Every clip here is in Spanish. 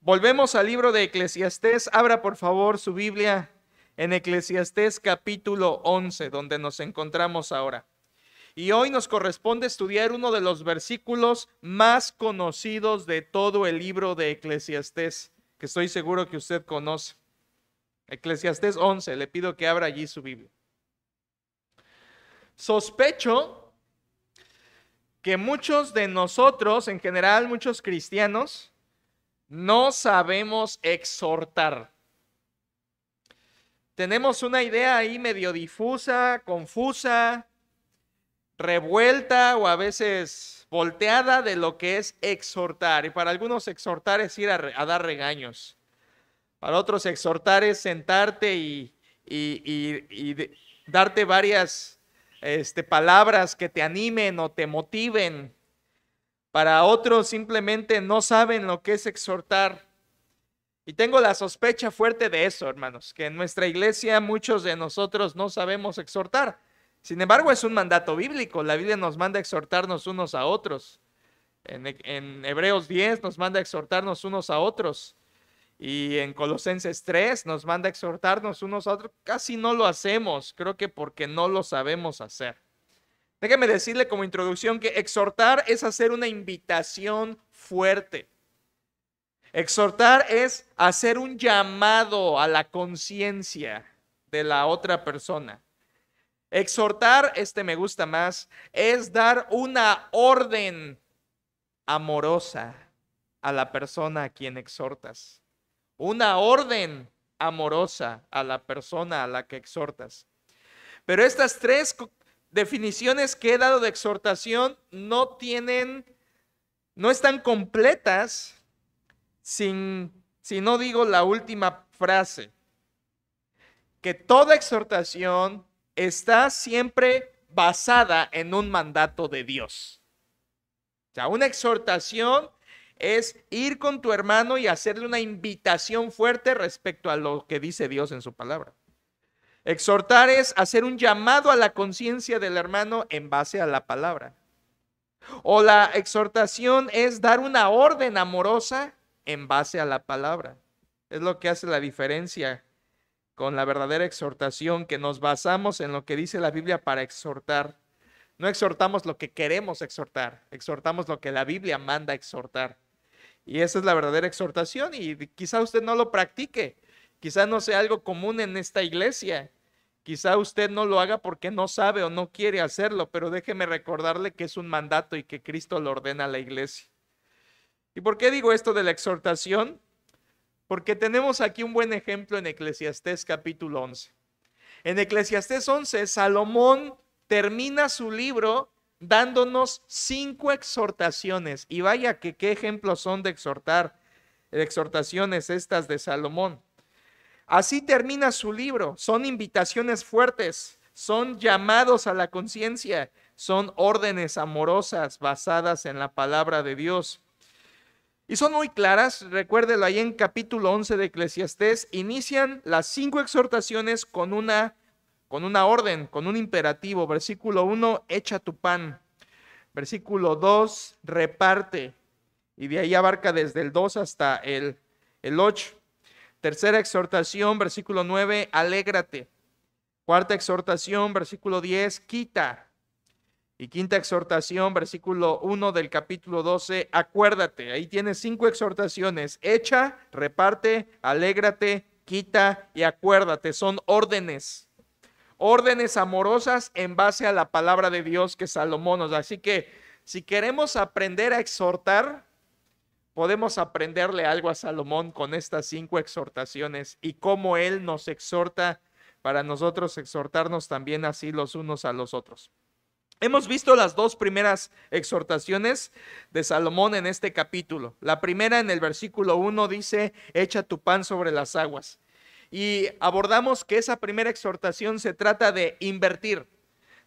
Volvemos al libro de Eclesiastés. Abra por favor su Biblia en Eclesiastés capítulo 11, donde nos encontramos ahora. Y hoy nos corresponde estudiar uno de los versículos más conocidos de todo el libro de Eclesiastés, que estoy seguro que usted conoce. Eclesiastés 11, le pido que abra allí su Biblia. Sospecho que muchos de nosotros, en general muchos cristianos, no sabemos exhortar. Tenemos una idea ahí medio difusa, confusa, revuelta o a veces volteada de lo que es exhortar. Y para algunos exhortar es ir a dar regaños. Para otros exhortar es sentarte y darte varias palabras que te animen o te motiven. Para otros simplemente no saben lo que es exhortar. Y tengo la sospecha fuerte de eso, hermanos, que en nuestra iglesia muchos de nosotros no sabemos exhortar. Sin embargo, es un mandato bíblico. La Biblia nos manda a exhortarnos unos a otros. En Hebreos 10 nos manda a exhortarnos unos a otros. Y en Colosenses 3 nos manda a exhortarnos unos a otros. Casi no lo hacemos, creo que porque no lo sabemos hacer. Déjeme decirle como introducción que exhortar es hacer una invitación fuerte. Exhortar es hacer un llamado a la conciencia de la otra persona. Exhortar, me gusta más, es dar una orden amorosa a la persona a quien exhortas. Una orden amorosa a la persona a la que exhortas. Pero estas tres definiciones que he dado de exhortación no están completas si no digo la última frase, que toda exhortación está siempre basada en un mandato de Dios. O sea, una exhortación es ir con tu hermano y hacerle una invitación fuerte respecto a lo que dice Dios en su palabra. Exhortar es hacer un llamado a la conciencia del hermano en base a la palabra. O la exhortación es dar una orden amorosa en base a la palabra. Es lo que hace la diferencia con la verdadera exhortación, que nos basamos en lo que dice la Biblia para exhortar. No exhortamos lo que queremos exhortar, exhortamos lo que la Biblia manda exhortar. Y esa es la verdadera exhortación, y quizá usted no lo practique, quizá no sea algo común en esta iglesia, quizá usted no lo haga porque no sabe o no quiere hacerlo, pero déjeme recordarle que es un mandato y que Cristo lo ordena a la iglesia. ¿Y por qué digo esto de la exhortación? Porque tenemos aquí un buen ejemplo en Eclesiastés capítulo 11. En Eclesiastés 11, Salomón termina su libro dándonos 5 exhortaciones. Y vaya que qué ejemplos son de exhortaciones estas de Salomón. Así termina su libro. Son invitaciones fuertes, son llamados a la conciencia, son órdenes amorosas basadas en la palabra de Dios. Y son muy claras, recuérdelo ahí en capítulo 11 de Eclesiastés, inician las 5 exhortaciones con una orden, con un imperativo. Versículo 1, echa tu pan. Versículo 2, reparte. Y de ahí abarca desde el 2 hasta el 8. Tercera exhortación, versículo 9, alégrate. Cuarta exhortación, versículo 10, quita. Y quinta exhortación, versículo 1 del capítulo 12, acuérdate. Ahí tienes 5 exhortaciones: echa, reparte, alégrate, quita y acuérdate. Son órdenes amorosas en base a la palabra de Dios que Salomón nos da. Así que si queremos aprender a exhortar, podemos aprenderle algo a Salomón con estas 5 exhortaciones y cómo él nos exhorta para nosotros exhortarnos también así los unos a los otros. Hemos visto las 2 primeras exhortaciones de Salomón en este capítulo. La primera, en el versículo 1, dice: echa tu pan sobre las aguas. Y abordamos que esa primera exhortación se trata de invertir,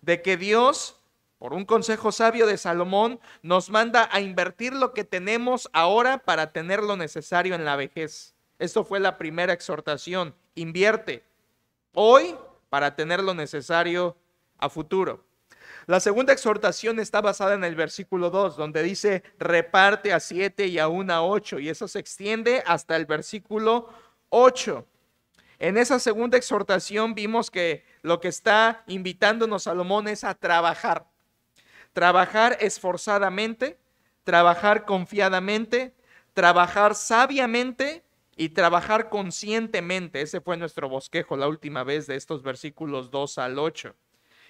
de que Dios, por un consejo sabio de Salomón, nos manda a invertir lo que tenemos ahora para tener lo necesario en la vejez. Esto fue la primera exhortación: invierte hoy para tener lo necesario a futuro. La segunda exhortación está basada en el versículo 2, donde dice reparte a 7 y aún a 8, y eso se extiende hasta el versículo 8. En esa segunda exhortación vimos que lo que está invitándonos Salomón es a trabajar. Trabajar esforzadamente, trabajar confiadamente, trabajar sabiamente y trabajar conscientemente. Ese fue nuestro bosquejo la última vez de estos versículos 2 al 8.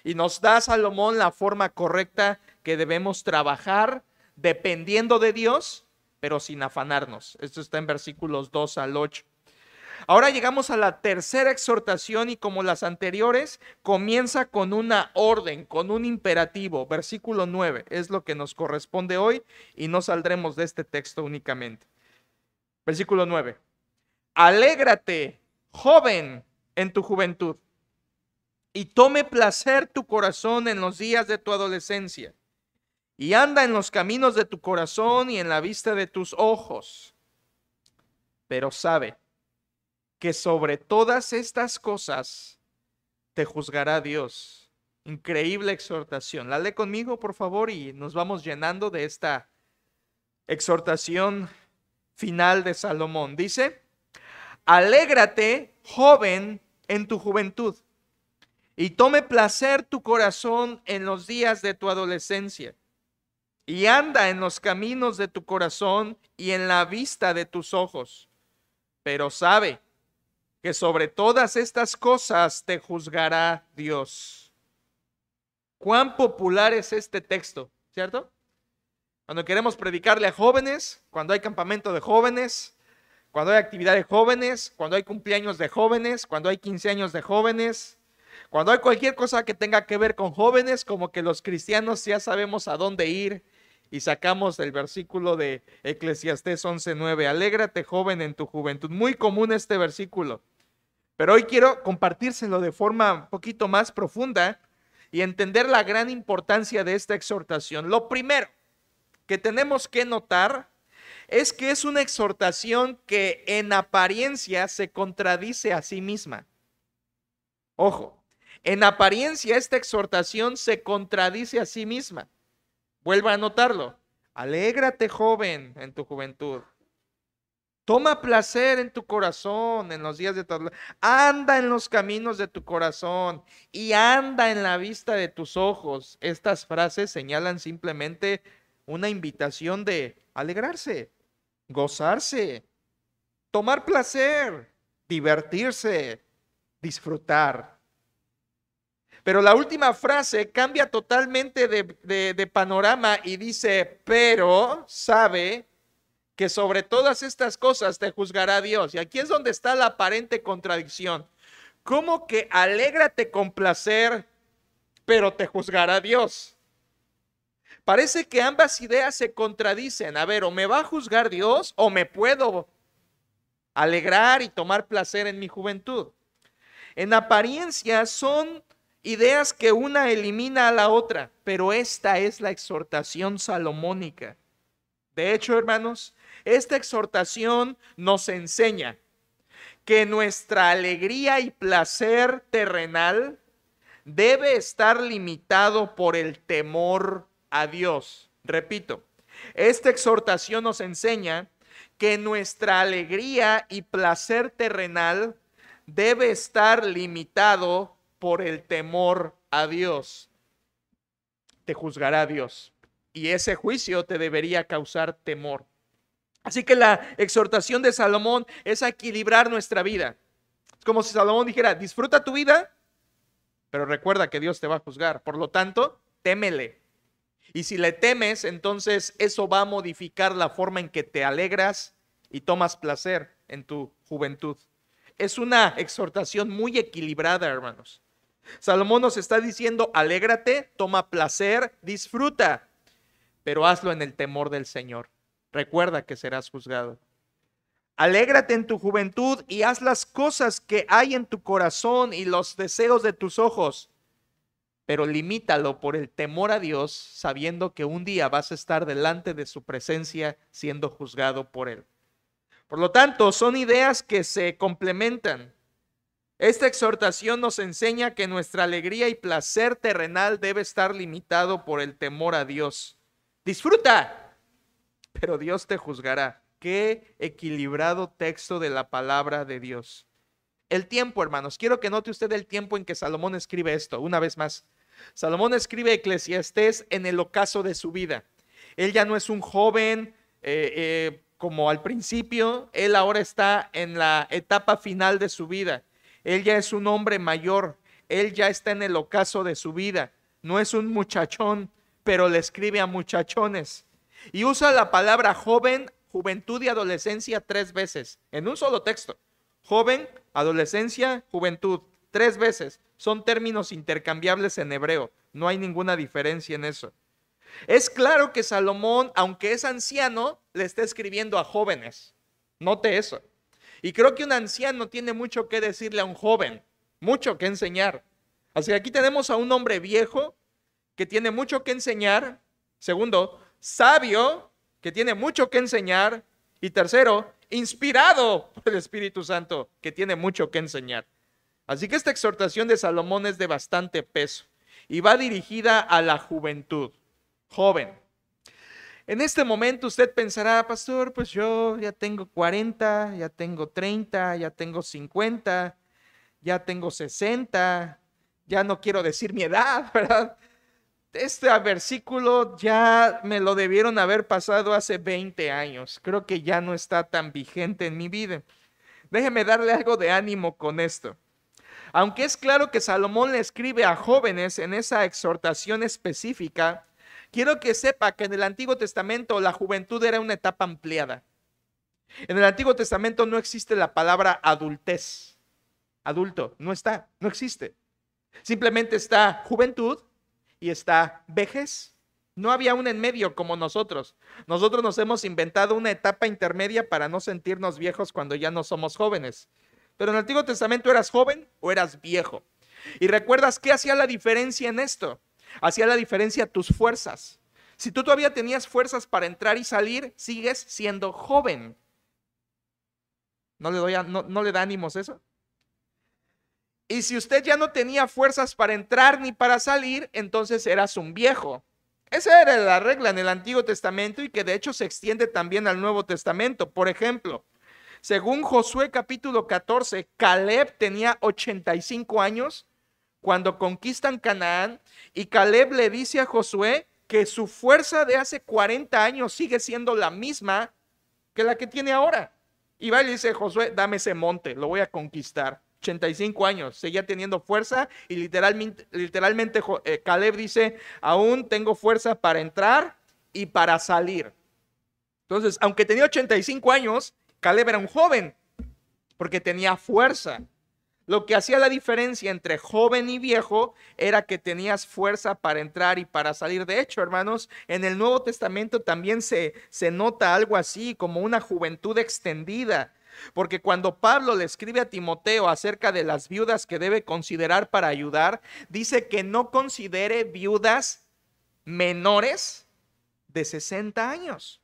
Y nos da Salomón la forma correcta que debemos trabajar dependiendo de Dios, pero sin afanarnos. Esto está en versículos 2 al 8. Ahora llegamos a la tercera exhortación y como las anteriores, comienza con una orden, con un imperativo. Versículo 9 es lo que nos corresponde hoy y no saldremos de este texto únicamente. Versículo 9. Alégrate, joven, en tu juventud, y tome placer tu corazón en los días de tu adolescencia, y anda en los caminos de tu corazón y en la vista de tus ojos. Pero sabe que sobre todas estas cosas te juzgará Dios. Increíble exhortación. La lee conmigo, por favor, y nos vamos llenando de esta exhortación final de Salomón. Dice, alégrate, joven, en tu juventud, y tome placer tu corazón en los días de tu adolescencia, y anda en los caminos de tu corazón y en la vista de tus ojos. Pero sabe que sobre todas estas cosas te juzgará Dios. ¿Cuán popular es este texto? ¿Cierto? Cuando queremos predicarle a jóvenes, cuando hay campamento de jóvenes, cuando hay actividad de jóvenes, cuando hay cumpleaños de jóvenes, cuando hay 15 años de jóvenes, cuando hay cualquier cosa que tenga que ver con jóvenes, como que los cristianos ya sabemos a dónde ir y sacamos el versículo de Eclesiastés 11:9. Alégrate, joven, en tu juventud. Muy común este versículo. Pero hoy quiero compartírselo de forma un poquito más profunda y entender la gran importancia de esta exhortación. Lo primero que tenemos que notar es que es una exhortación que en apariencia se contradice a sí misma. Ojo, en apariencia esta exhortación se contradice a sí misma. Vuelva a notarlo. Alégrate, joven, en tu juventud. Toma placer en tu corazón en los días de tu adolescencia. Anda en los caminos de tu corazón y anda en la vista de tus ojos. Estas frases señalan simplemente una invitación de alegrarse, gozarse, tomar placer, divertirse, disfrutar. Pero la última frase cambia totalmente de panorama y dice, pero sabe que sobre todas estas cosas te juzgará Dios. Y aquí es donde está la aparente contradicción. ¿Cómo que alégrate con placer, pero te juzgará Dios? Parece que ambas ideas se contradicen. A ver, o me va a juzgar Dios o me puedo alegrar y tomar placer en mi juventud. En apariencia son ideas que una elimina a la otra, pero esta es la exhortación salomónica. De hecho, hermanos, esta exhortación nos enseña que nuestra alegría y placer terrenal debe estar limitado por el temor a Dios. Repito, esta exhortación nos enseña que nuestra alegría y placer terrenal debe estar limitado por el temor a Dios. Te juzgará Dios y ese juicio te debería causar temor. Así que la exhortación de Salomón es a equilibrar nuestra vida. Es como si Salomón dijera, disfruta tu vida, pero recuerda que Dios te va a juzgar. Por lo tanto, témele. Y si le temes, entonces eso va a modificar la forma en que te alegras y tomas placer en tu juventud. Es una exhortación muy equilibrada, hermanos. Salomón nos está diciendo, alégrate, toma placer, disfruta, pero hazlo en el temor del Señor. Recuerda que serás juzgado. Alégrate en tu juventud y haz las cosas que hay en tu corazón y los deseos de tus ojos, pero limítalo por el temor a Dios, sabiendo que un día vas a estar delante de su presencia siendo juzgado por Él. Por lo tanto, son ideas que se complementan. Esta exhortación nos enseña que nuestra alegría y placer terrenal debe estar limitado por el temor a Dios. Disfruta, pero Dios te juzgará. Qué equilibrado texto de la palabra de Dios. El tiempo, hermanos. Quiero que note usted el tiempo en que Salomón escribe esto. Una vez más, Salomón escribe Eclesiastés en el ocaso de su vida. Él ya no es un joven como al principio. Él ahora está en la etapa final de su vida. Él ya es un hombre mayor. Él ya está en el ocaso de su vida. No es un muchachón, pero le escribe a muchachones. Y usa la palabra joven, juventud y adolescencia 3 veces en un solo texto. Joven, adolescencia, juventud, 3 veces. Son términos intercambiables en hebreo. No hay ninguna diferencia en eso. Es claro que Salomón, aunque es anciano, le está escribiendo a jóvenes. Note eso. Y creo que un anciano tiene mucho que decirle a un joven, mucho que enseñar. Así que aquí tenemos a un hombre viejo que tiene mucho que enseñar. Segundo, sabio, que tiene mucho que enseñar. Y tercero, inspirado por el Espíritu Santo, que tiene mucho que enseñar. Así que esta exhortación de Salomón es de bastante peso y va dirigida a la juventud, joven. En este momento usted pensará, pastor, pues yo ya tengo 40, ya tengo 30, ya tengo 50, ya tengo 60, ya no quiero decir mi edad, ¿verdad? Este versículo ya me lo debieron haber pasado hace 20 años. Creo que ya no está tan vigente en mi vida. Déjeme darle algo de ánimo con esto. Aunque es claro que Salomón le escribe a jóvenes en esa exhortación específica, quiero que sepa que en el Antiguo Testamento la juventud era una etapa ampliada. En el Antiguo Testamento no existe la palabra adultez. Adulto, no está, no existe. Simplemente está juventud y está vejez. No había un en medio como nosotros. Nosotros nos hemos inventado una etapa intermedia para no sentirnos viejos cuando ya no somos jóvenes. Pero en el Antiguo Testamento eras joven o eras viejo. Y recuerdas qué hacía la diferencia en esto. Hacía la diferencia tus fuerzas. Si tú todavía tenías fuerzas para entrar y salir, sigues siendo joven. ¿No le da ánimos eso? Y si usted ya no tenía fuerzas para entrar ni para salir, entonces eras un viejo. Esa era la regla en el Antiguo Testamento y que de hecho se extiende también al Nuevo Testamento. Por ejemplo, según Josué capítulo 14, Caleb tenía 85 años cuando conquistan Canaán y Caleb le dice a Josué que su fuerza de hace 40 años sigue siendo la misma que la que tiene ahora. Y va y le dice, Josué, dame ese monte, lo voy a conquistar. 85 años, seguía teniendo fuerza y literalmente Caleb dice, aún tengo fuerza para entrar y para salir. Entonces, aunque tenía 85 años, Caleb era un joven porque tenía fuerza. Lo que hacía la diferencia entre joven y viejo era que tenías fuerza para entrar y para salir. De hecho, hermanos, en el Nuevo Testamento también se nota algo así como una juventud extendida. Porque cuando Pablo le escribe a Timoteo acerca de las viudas que debe considerar para ayudar, dice que no considere viudas menores de 60 años.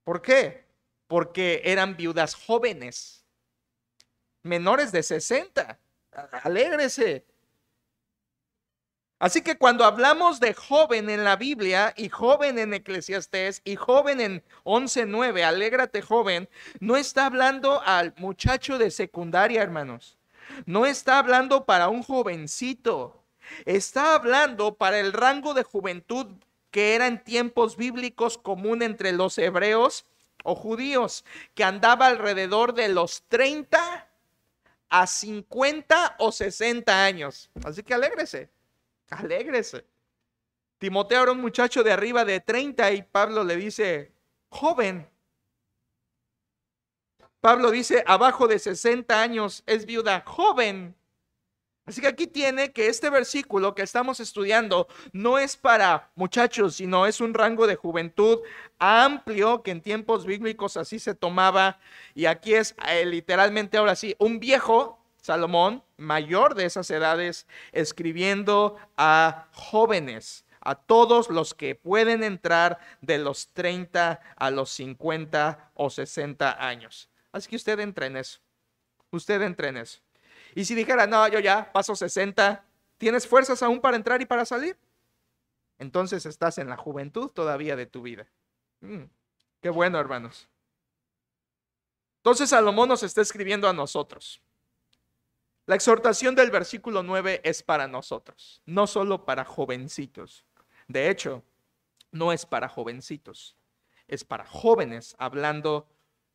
¿Por qué? Porque eran viudas jóvenes, menores de 60. Alégrese. Así que cuando hablamos de joven en la Biblia y joven en Eclesiastés y joven en 11:9, alégrate joven, no está hablando al muchacho de secundaria, hermanos. No está hablando para un jovencito. Está hablando para el rango de juventud que era en tiempos bíblicos común entre los hebreos o judíos, que andaba alrededor de los 30 a 50 o 60 años. Así que alégrese. Alégrese. Timoteo era un muchacho de arriba de 30 y Pablo le dice, joven. Pablo dice, abajo de 60 años es viuda, joven. Así que aquí tiene que este versículo que estamos estudiando no es para muchachos, sino es un rango de juventud amplio que en tiempos bíblicos así se tomaba. Y aquí es literalmente ahora sí, un viejo, Salomón, mayor de esas edades, escribiendo a jóvenes, a todos los que pueden entrar de los 30 a los 50 o 60 años. Así que usted entra en eso. Usted entra en eso. Y si dijera, no, yo ya paso 60, ¿tienes fuerzas aún para entrar y para salir? Entonces estás en la juventud todavía de tu vida. Qué bueno, hermanos. Entonces Salomón nos está escribiendo a nosotros. La exhortación del versículo 9 es para nosotros, no solo para jovencitos. De hecho, no es para jovencitos, es para jóvenes, hablando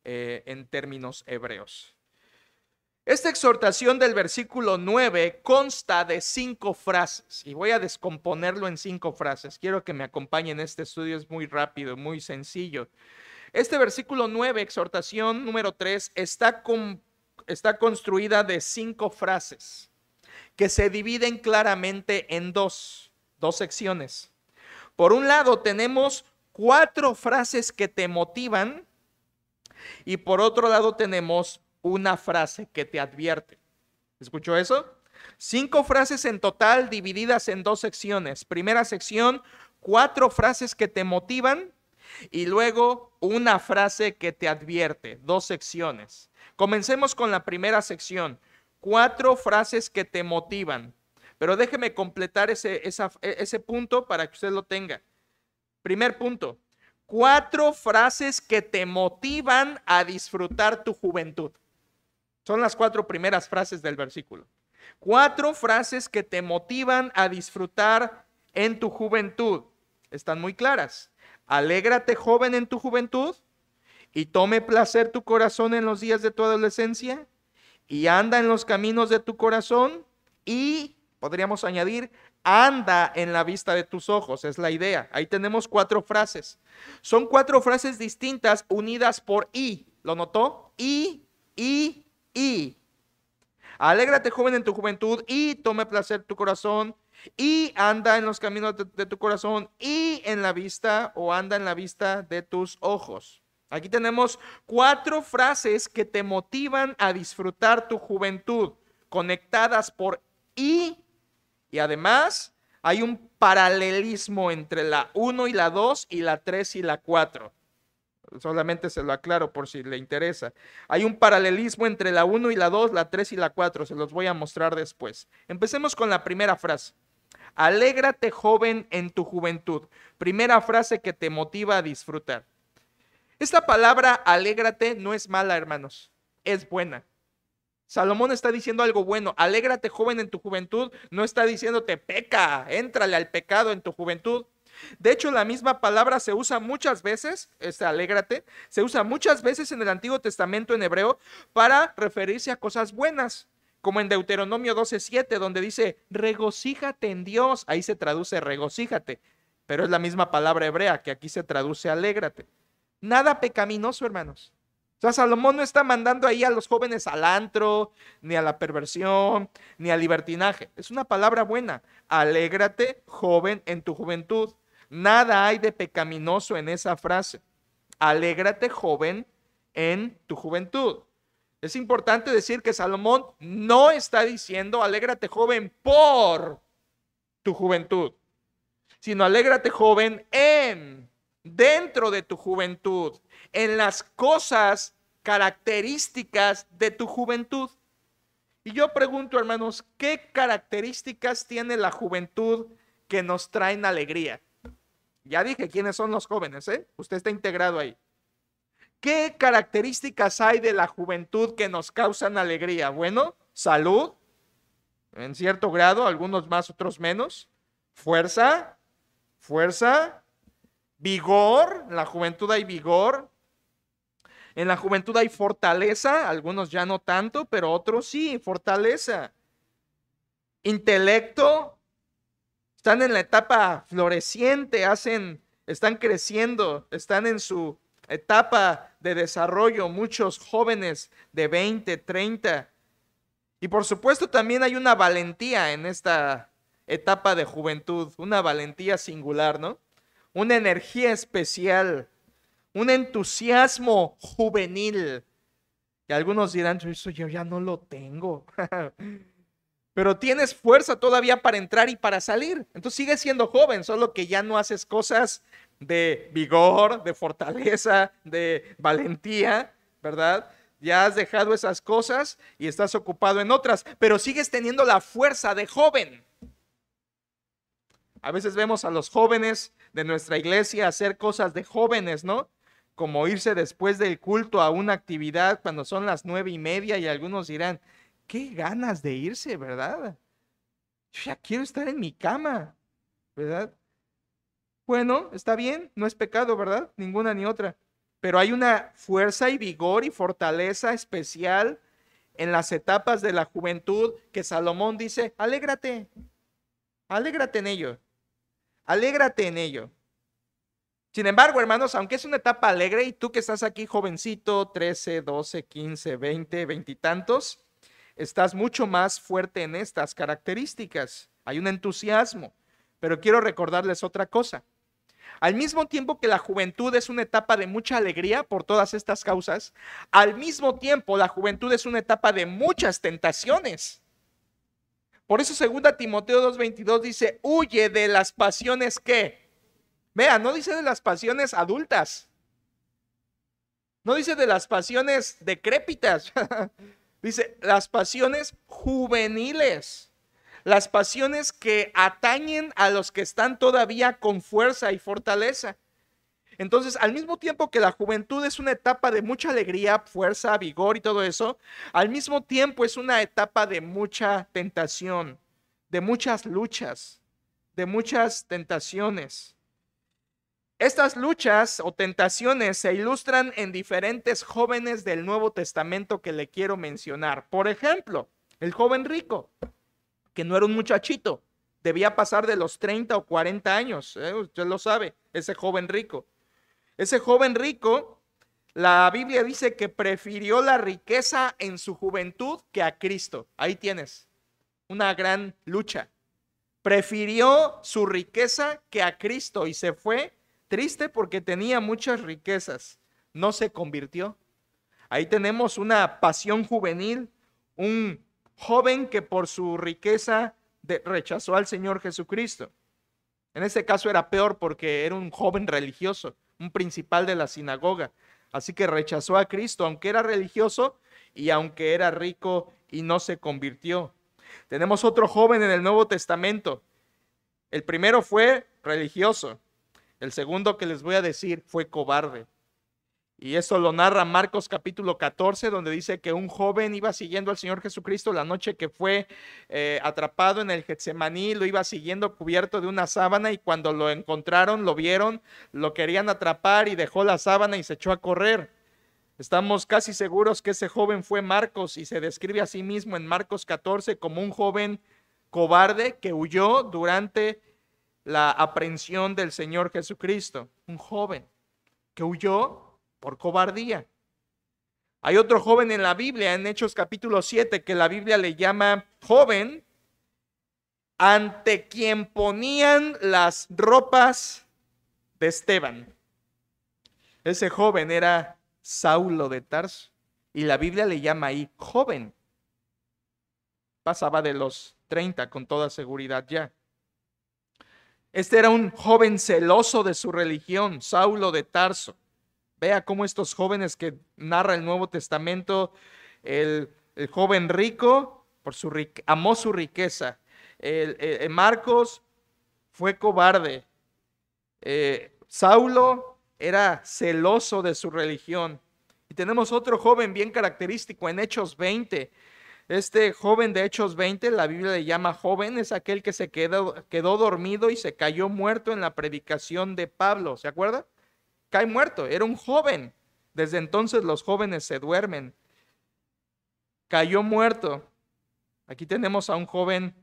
en términos hebreos. Esta exhortación del versículo 9 consta de 5 frases y voy a descomponerlo en 5 frases. Quiero que me acompañen, este estudio es muy rápido, muy sencillo. Este versículo 9, exhortación número 3, está construida de 5 frases que se dividen claramente en dos secciones. Por un lado tenemos 4 frases que te motivan y por otro lado tenemos una frase que te advierte. ¿Escuchó eso? 5 frases en total divididas en 2 secciones. Primera sección, 4 frases que te motivan y luego una frase que te advierte. 2 secciones. Comencemos con la primera sección. 4 frases que te motivan. Pero déjeme completar ese punto para que usted lo tenga. Primer punto. 4 frases que te motivan a disfrutar tu juventud. Son las 4 primeras frases del versículo. 4 frases que te motivan a disfrutar en tu juventud. Están muy claras. Alégrate, joven, en tu juventud, y tome placer tu corazón en los días de tu adolescencia, y anda en los caminos de tu corazón, y, podríamos añadir, anda en la vista de tus ojos. Es la idea. Ahí tenemos 4 frases. Son 4 frases distintas unidas por y. ¿Lo notó? Y. Alégrate, joven, en tu juventud, y tome placer tu corazón, y anda en los caminos de tu corazón, y en la vista, o anda en la vista de tus ojos. Aquí tenemos 4 frases que te motivan a disfrutar tu juventud, conectadas por y además hay un paralelismo entre la 1 y la 2 y la 3 y la 4. Solamente se lo aclaro por si le interesa. Hay un paralelismo entre la 1 y la 2, la 3 y la 4. Se los voy a mostrar después. Empecemos con la primera frase. Alégrate, joven, en tu juventud. Primera frase que te motiva a disfrutar. Esta palabra alégrate no es mala, hermanos. Es buena. Salomón está diciendo algo bueno. Alégrate, joven, en tu juventud. No está diciéndote peca, éntrale al pecado en tu juventud. De hecho, la misma palabra se usa muchas veces, alégrate, se usa muchas veces en el Antiguo Testamento en hebreo para referirse a cosas buenas, como en Deuteronomio 12:7, donde dice, regocíjate en Dios. Ahí se traduce regocíjate, pero es la misma palabra hebrea que aquí se traduce alégrate. Nada pecaminoso, hermanos. O sea, Salomón no está mandando ahí a los jóvenes al antro, ni a la perversión, ni al libertinaje. Es una palabra buena. Alégrate, joven, en tu juventud. Nada hay de pecaminoso en esa frase. Alégrate, joven, en tu juventud. Es importante decir que Salomón no está diciendo alégrate, joven, por tu juventud, sino alégrate, joven, dentro de tu juventud, en las cosas características de tu juventud. Y yo pregunto, hermanos, ¿qué características tiene la juventud que nos traen alegría? Ya dije quiénes son los jóvenes, ¿eh? Usted está integrado ahí. ¿Qué características hay de la juventud que nos causan alegría? Bueno, salud, en cierto grado, algunos más, otros menos. Fuerza, vigor, en la juventud hay vigor. En la juventud hay fortaleza, algunos ya no tanto, pero otros sí, fortaleza. Intelecto, están en la etapa floreciente, están creciendo, están en su etapa de desarrollo, muchos jóvenes de 20, 30. Y por supuesto también hay una valentía en esta etapa de juventud, una valentía singular, ¿no? Una energía especial, un entusiasmo juvenil. Y algunos dirán, eso yo ya no lo tengo. Pero tienes fuerza todavía para entrar y para salir. Entonces sigues siendo joven, solo que ya no haces cosas de vigor, de fortaleza, de valentía, ¿verdad? Ya has dejado esas cosas y estás ocupado en otras, pero sigues teniendo la fuerza de joven. A veces vemos a los jóvenes de nuestra iglesia hacer cosas de jóvenes, ¿no? Como irse después del culto a una actividad cuando son las 9:30 y algunos dirán, qué ganas de irse, ¿verdad? Yo ya quiero estar en mi cama, ¿verdad? Bueno, está bien, no es pecado, ¿verdad? Ninguna ni otra. Pero hay una fuerza y vigor y fortaleza especial en las etapas de la juventud que Salomón dice, alégrate, alégrate en ello, alégrate en ello. Sin embargo, hermanos, aunque es una etapa alegre y tú que estás aquí jovencito, 13, 12, 15, 20, 20 y tantos, estás mucho más fuerte en estas características. Hay un entusiasmo, pero quiero recordarles otra cosa. Al mismo tiempo que la juventud es una etapa de mucha alegría por todas estas causas, al mismo tiempo la juventud es una etapa de muchas tentaciones. Por eso 2 Timoteo 2:22 dice, huye de las pasiones que, vea, no dice de las pasiones adultas, no dice de las pasiones decrépitas, dice las pasiones juveniles. Las pasiones que atañen a los que están todavía con fuerza y fortaleza. Entonces, al mismo tiempo que la juventud es una etapa de mucha alegría, fuerza, vigor y todo eso, al mismo tiempo es una etapa de mucha tentación, de muchas luchas, de muchas tentaciones. Estas luchas o tentaciones se ilustran en diferentes jóvenes del Nuevo Testamento que le quiero mencionar. Por ejemplo, el joven rico, que no era un muchachito, debía pasar de los 30 o 40 años, usted lo sabe, ese joven rico. Ese joven rico, la Biblia dice que prefirió la riqueza en su juventud que a Cristo. Ahí tienes, una gran lucha. Prefirió su riqueza que a Cristo y se fue triste porque tenía muchas riquezas. No se convirtió. Ahí tenemos una pasión juvenil, un joven que por su riqueza rechazó al Señor Jesucristo. En este caso era peor porque era un joven religioso, un principal de la sinagoga. Así que rechazó a Cristo, aunque era religioso y aunque era rico y no se convirtió. Tenemos otro joven en el Nuevo Testamento. El primero fue religioso. El segundo que les voy a decir fue cobarde. Y eso lo narra Marcos capítulo 14, donde dice que un joven iba siguiendo al Señor Jesucristo la noche que fue atrapado en el Getsemaní, lo iba siguiendo cubierto de una sábana y cuando lo encontraron, lo vieron, lo querían atrapar y dejó la sábana y se echó a correr. Estamos casi seguros que ese joven fue Marcos y se describe a sí mismo en Marcos 14 como un joven cobarde que huyó durante la aprehensión del Señor Jesucristo. Un joven que huyó por cobardía. Hay otro joven en la Biblia, en Hechos capítulo 7, que la Biblia le llama joven, ante quien ponían las ropas de Esteban. Ese joven era Saulo de Tarso, y la Biblia le llama ahí joven. Pasaba de los 30 con toda seguridad ya. Este era un joven celoso de su religión, Saulo de Tarso. Vea cómo estos jóvenes que narra el Nuevo Testamento, el joven rico amó su riqueza. Marcos fue cobarde. Saulo era celoso de su religión. Y tenemos otro joven bien característico en Hechos 20. Este joven de Hechos 20, la Biblia le llama joven, es aquel que se quedó dormido y se cayó muerto en la predicación de Pablo. ¿Se acuerda? Cae muerto, era un joven. Desde entonces los jóvenes se duermen. Cayó muerto. Aquí tenemos a un joven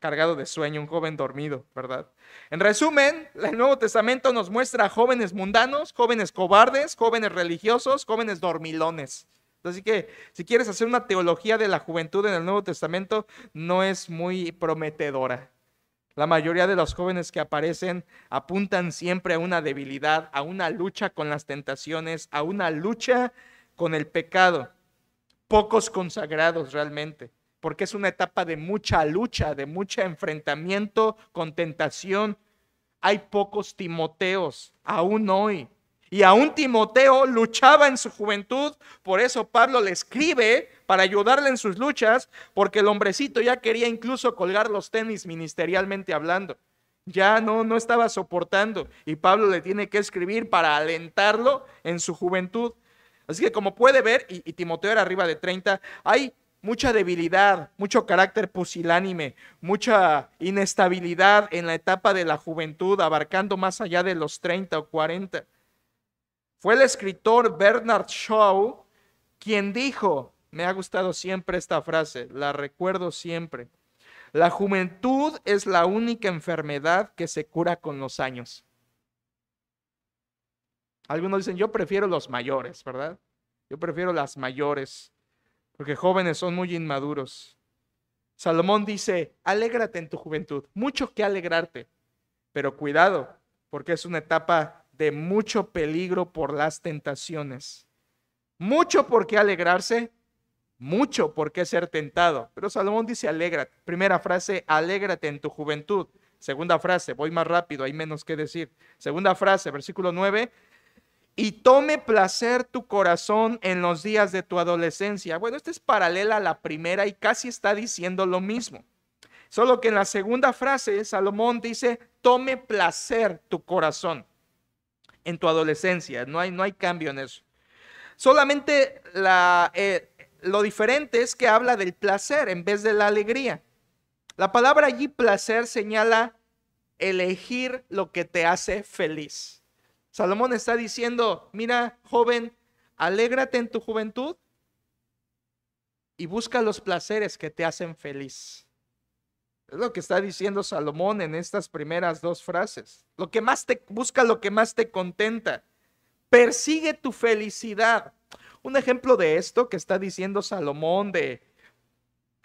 cargado de sueño, un joven dormido, ¿verdad? En resumen, el Nuevo Testamento nos muestra a jóvenes mundanos, jóvenes cobardes, jóvenes religiosos, jóvenes dormilones. Así que si quieres hacer una teología de la juventud en el Nuevo Testamento, no es muy prometedora. La mayoría de los jóvenes que aparecen apuntan siempre a una debilidad, a una lucha con las tentaciones, a una lucha con el pecado. Pocos consagrados realmente, porque es una etapa de mucha lucha, de mucho enfrentamiento con tentación. Hay pocos Timoteos aún hoy. Y aún Timoteo luchaba en su juventud, por eso Pablo le escribe para ayudarle en sus luchas, porque el hombrecito ya quería incluso colgar los tenis ministerialmente hablando. Ya no estaba soportando y Pablo le tiene que escribir para alentarlo en su juventud. Así que como puede ver, y Timoteo era arriba de 30, hay mucha debilidad, mucho carácter pusilánime, mucha inestabilidad en la etapa de la juventud, abarcando más allá de los 30 o 40. Fue el escritor Bernard Shaw quien dijo, me ha gustado siempre esta frase, la recuerdo siempre: la juventud es la única enfermedad que se cura con los años. Algunos dicen, yo prefiero los mayores, ¿verdad? Yo prefiero las mayores, porque jóvenes son muy inmaduros. Salomón dice, alégrate en tu juventud, mucho que alegrarte, pero cuidado, porque es una etapa de mucho peligro por las tentaciones. Mucho por qué alegrarse, mucho por qué ser tentado. Pero Salomón dice, alégrate. Primera frase, alégrate en tu juventud. Segunda frase, voy más rápido, hay menos que decir. Segunda frase, versículo 9, y tome placer tu corazón en los días de tu adolescencia. Bueno, esta es paralela a la primera y casi está diciendo lo mismo. Solo que en la segunda frase, Salomón dice, tome placer tu corazón en tu adolescencia. No hay cambio en eso. Solamente lo diferente es que habla del placer en vez de la alegría. La palabra allí placer señala elegir lo que te hace feliz. Salomón está diciendo, mira, joven, alégrate en tu juventud y busca los placeres que te hacen feliz. Es lo que está diciendo Salomón en estas primeras dos frases. Busca lo que más te contenta. Persigue tu felicidad. Un ejemplo de esto que está diciendo Salomón, de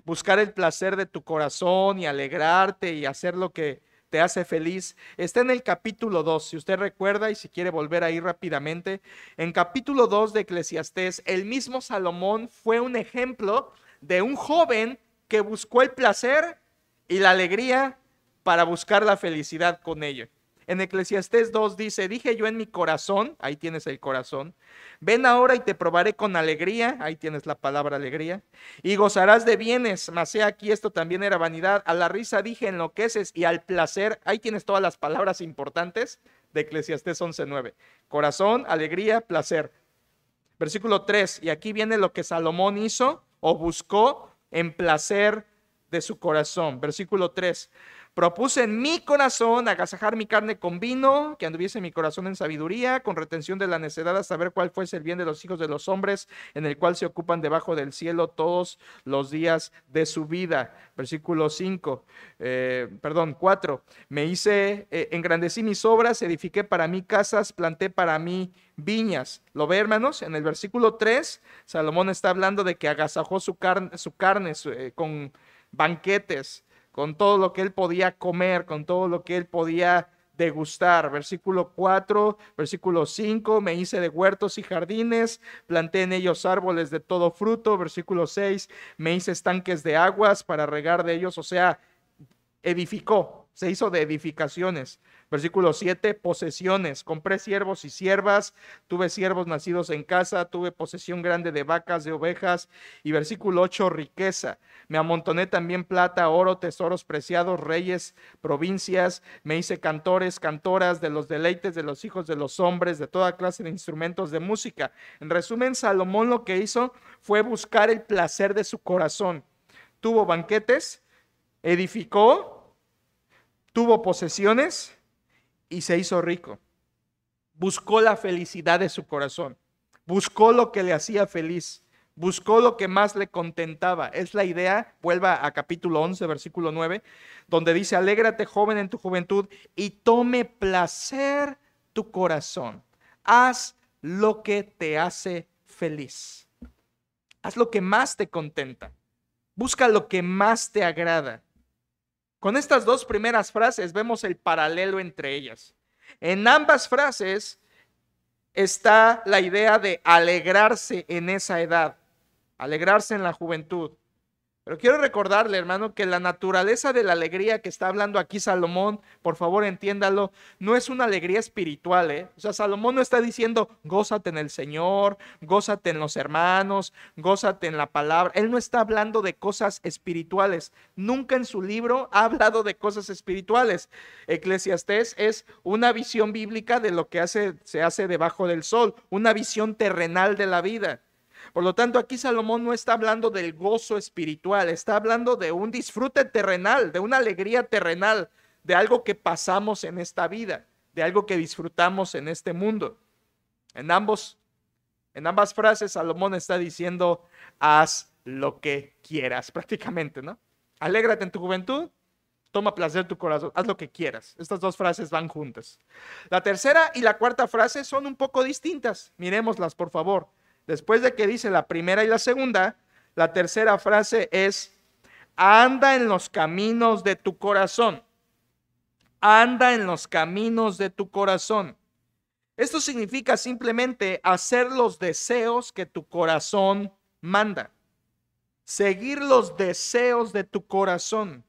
buscar el placer de tu corazón y alegrarte y hacer lo que te hace feliz, está en el capítulo 2, si usted recuerda y si quiere volver ahí rápidamente. En capítulo 2 de Eclesiastés, el mismo Salomón fue un ejemplo de un joven que buscó el placer y la alegría para buscar la felicidad con ello. En Eclesiastés 2 dice, dije yo en mi corazón, ahí tienes el corazón, ven ahora y te probaré con alegría, ahí tienes la palabra alegría, y gozarás de bienes, mas he aquí esto también era vanidad, a la risa dije enloqueces y al placer, ahí tienes todas las palabras importantes de Eclesiastés 11:9, corazón, alegría, placer. Versículo 3, y aquí viene lo que Salomón hizo o buscó en placer de su corazón. Versículo 3, propuse en mi corazón agasajar mi carne con vino, que anduviese mi corazón en sabiduría, con retención de la necedad, a saber cuál fuese el bien de los hijos de los hombres, en el cual se ocupan debajo del cielo todos los días de su vida. Versículo 4, engrandecí mis obras, edifiqué para mí casas, planté para mí viñas. ¿Lo ve, hermanos? En el versículo 3, Salomón está hablando de que agasajó su carne con banquetes, con todo lo que él podía comer, con todo lo que él podía degustar. Versículo 4, versículo 5, me hice de huertos y jardines, planté en ellos árboles de todo fruto. Versículo 6, me hice estanques de aguas para regar de ellos, o sea, edificó, se hizo de edificaciones. Versículo 7, posesiones, compré siervos y siervas, tuve siervos nacidos en casa, tuve posesión grande de vacas, de ovejas. Y versículo 8, riqueza, me amontoné también plata, oro, tesoros preciados, reyes, provincias, me hice cantores, cantoras, de los deleites de los hijos de los hombres, de toda clase de instrumentos de música. En resumen, Salomón lo que hizo fue buscar el placer de su corazón. Tuvo banquetes, edificó, tuvo posesiones y se hizo rico. Buscó la felicidad de su corazón, buscó lo que le hacía feliz, buscó lo que más le contentaba. Es la idea, vuelva a capítulo 11, versículo 9, donde dice, alégrate joven en tu juventud y tome placer tu corazón. Haz lo que te hace feliz. Haz lo que más te contenta. Busca lo que más te agrada. Con estas dos primeras frases vemos el paralelo entre ellas. En ambas frases está la idea de alegrarse en esa edad, alegrarse en la juventud. Pero quiero recordarle, hermano, que la naturaleza de la alegría que está hablando aquí Salomón, por favor entiéndalo, no es una alegría espiritual, ¿eh? O sea, Salomón no está diciendo, gózate en el Señor, gózate en los hermanos, gózate en la palabra. Él no está hablando de cosas espirituales. Nunca en su libro ha hablado de cosas espirituales. Eclesiastés es una visión bíblica de lo que se hace debajo del sol, una visión terrenal de la vida. Por lo tanto, aquí Salomón no está hablando del gozo espiritual, está hablando de un disfrute terrenal, de una alegría terrenal, de algo que pasamos en esta vida, de algo que disfrutamos en este mundo. En ambas frases, Salomón está diciendo, haz lo que quieras, prácticamente, ¿no? Alégrate en tu juventud, toma placer en tu corazón, haz lo que quieras. Estas dos frases van juntas. La tercera y la cuarta frase son un poco distintas. Miremoslas, por favor. Después de que dice la primera y la segunda, la tercera frase es, anda en los caminos de tu corazón. Anda en los caminos de tu corazón. Esto significa simplemente hacer los deseos que tu corazón manda. Seguir los deseos de tu corazón.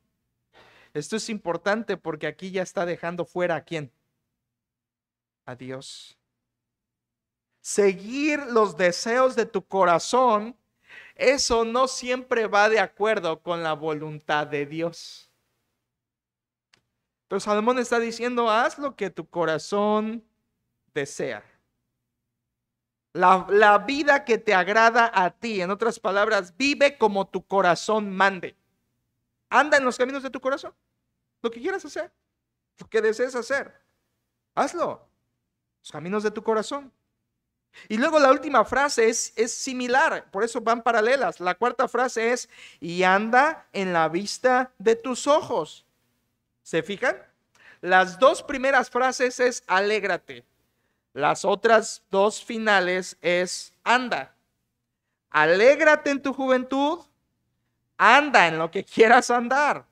Esto es importante porque aquí ya está dejando fuera ¿a quién? A Dios. Seguir los deseos de tu corazón, eso no siempre va de acuerdo con la voluntad de Dios. Pero Salomón está diciendo, haz lo que tu corazón desea. La vida que te agrada a ti, en otras palabras, vive como tu corazón mande. Anda en los caminos de tu corazón. Lo que quieras hacer, lo que desees hacer, hazlo. Los caminos de tu corazón. Y luego la última frase es similar, por eso van paralelas. La cuarta frase es, y anda en la vista de tus ojos. ¿Se fijan? Las dos primeras frases es alégrate. Las otras dos finales es anda. Alégrate en tu juventud, anda en lo que quieras andar.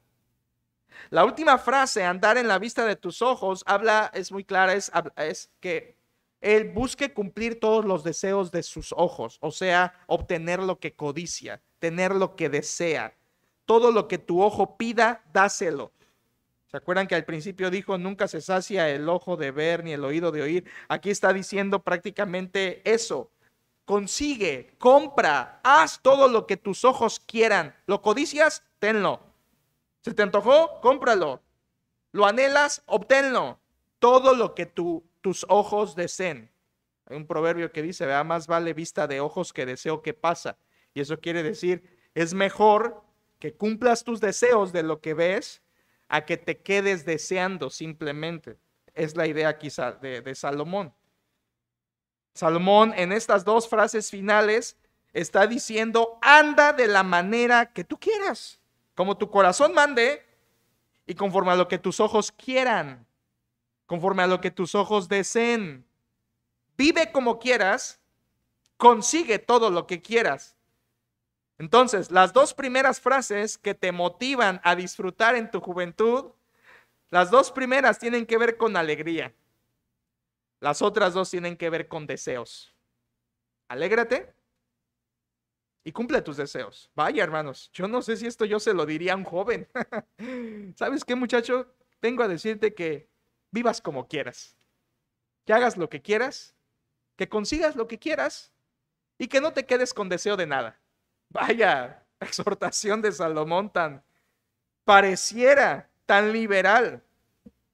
La última frase, andar en la vista de tus ojos, es muy clara, es que él busque cumplir todos los deseos de sus ojos, o sea, obtener lo que codicia, tener lo que desea. Todo lo que tu ojo pida, dáselo. ¿Se acuerdan que al principio dijo, nunca se sacia el ojo de ver ni el oído de oír? Aquí está diciendo prácticamente eso. Consigue, compra, haz todo lo que tus ojos quieran. ¿Lo codicias? Tenlo. ¿Se te antojó? Cómpralo. ¿Lo anhelas? Obténlo. Todo lo que tus ojos deseen. Hay un proverbio que dice, vea, más vale vista de ojos que deseo que pasa. Y eso quiere decir, es mejor que cumplas tus deseos de lo que ves a que te quedes deseando simplemente. Es la idea quizá de Salomón. Salomón en estas dos frases finales está diciendo, anda de la manera que tú quieras, como tu corazón mande y conforme a lo que tus ojos quieran, conforme a lo que tus ojos deseen. Vive como quieras, consigue todo lo que quieras. Entonces, las dos primeras frases que te motivan a disfrutar en tu juventud, las dos primeras tienen que ver con alegría. Las otras dos tienen que ver con deseos. Alégrate y cumple tus deseos. Vaya, hermanos, yo no sé si esto yo se lo diría a un joven. ¿Sabes qué, muchacho? Vengo a decirte que vivas como quieras, que hagas lo que quieras, que consigas lo que quieras y que no te quedes con deseo de nada. Vaya exhortación de Salomón pareciera tan liberal.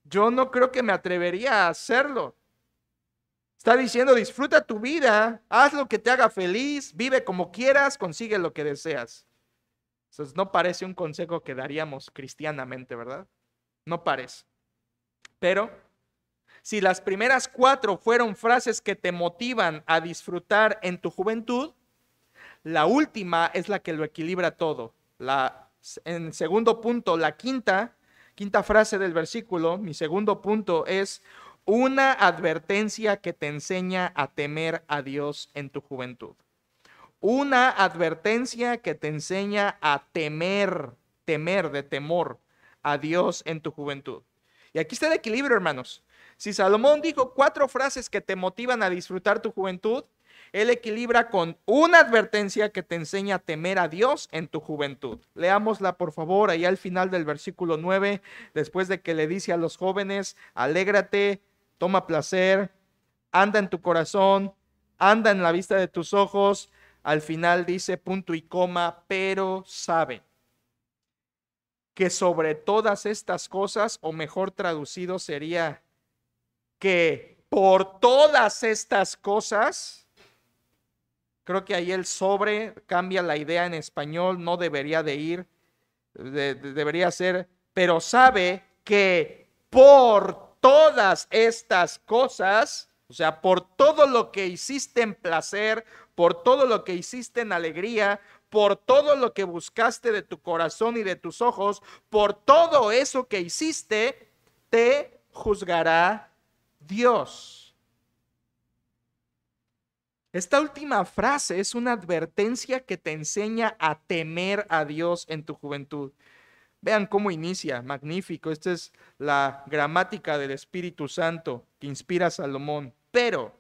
Yo no creo que me atrevería a hacerlo. Está diciendo, disfruta tu vida, haz lo que te haga feliz, vive como quieras, consigue lo que deseas. Entonces no parece un consejo que daríamos cristianamente, ¿verdad? No parece. Pero si las primeras 4 fueron frases que te motivan a disfrutar en tu juventud, la última es la que lo equilibra todo. En segundo punto, la quinta frase del versículo, mi segundo punto es una advertencia que te enseña a temer a Dios en tu juventud. Una advertencia que te enseña a temer de temor a Dios en tu juventud. Y aquí está el equilibrio, hermanos. Si Salomón dijo 4 frases que te motivan a disfrutar tu juventud, Él equilibra con una advertencia que te enseña a temer a Dios en tu juventud. Leámosla por favor, ahí al final del versículo 9, después de que le dice a los jóvenes, alégrate, toma placer, anda en tu corazón, anda en la vista de tus ojos. Al final dice punto y coma, pero sabe que sobre todas estas cosas, o mejor traducido sería que por todas estas cosas, creo que ahí el sobre cambia la idea en español, no debería de ir, debería ser, pero sabe que por todas estas cosas, o sea, por todo lo que hiciste en placer, por todo lo que hiciste en alegría, por todo lo que buscaste de tu corazón y de tus ojos, por todo eso que hiciste, te juzgará Dios. Esta última frase es una advertencia que te enseña a temer a Dios en tu juventud. Vean cómo inicia, magnífico. Esta es la gramática del Espíritu Santo que inspira a Salomón. Pero,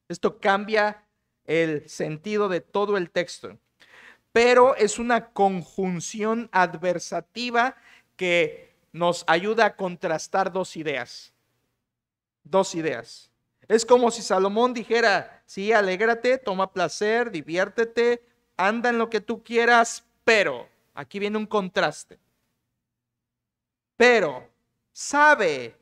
esto cambia el sentido de todo el texto. Pero es una conjunción adversativa que nos ayuda a contrastar dos ideas. Dos ideas. Es como si Salomón dijera, sí, alégrate, toma placer, diviértete, anda en lo que tú quieras, pero, aquí viene un contraste. Pero, sabe,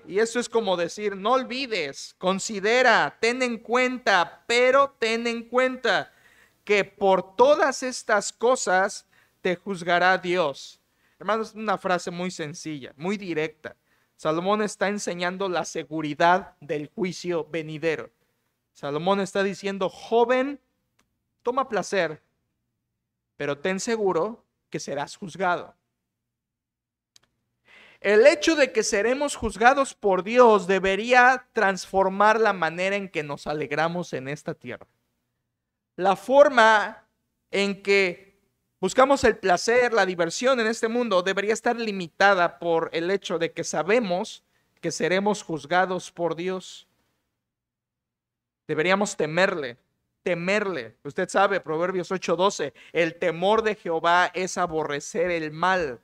y eso es como decir, no olvides, considera, ten en cuenta, pero ten en cuenta que por todas estas cosas te juzgará Dios. Hermanos, es una frase muy sencilla, muy directa. Salomón está enseñando la seguridad del juicio venidero. Salomón está diciendo, joven, toma placer, pero ten seguro que serás juzgado. El hecho de que seremos juzgados por Dios debería transformar la manera en que nos alegramos en esta tierra. La forma en que buscamos el placer, la diversión en este mundo debería estar limitada por el hecho de que sabemos que seremos juzgados por Dios. Deberíamos temerle. Usted sabe, Proverbios 8:12, el temor de Jehová es aborrecer el mal.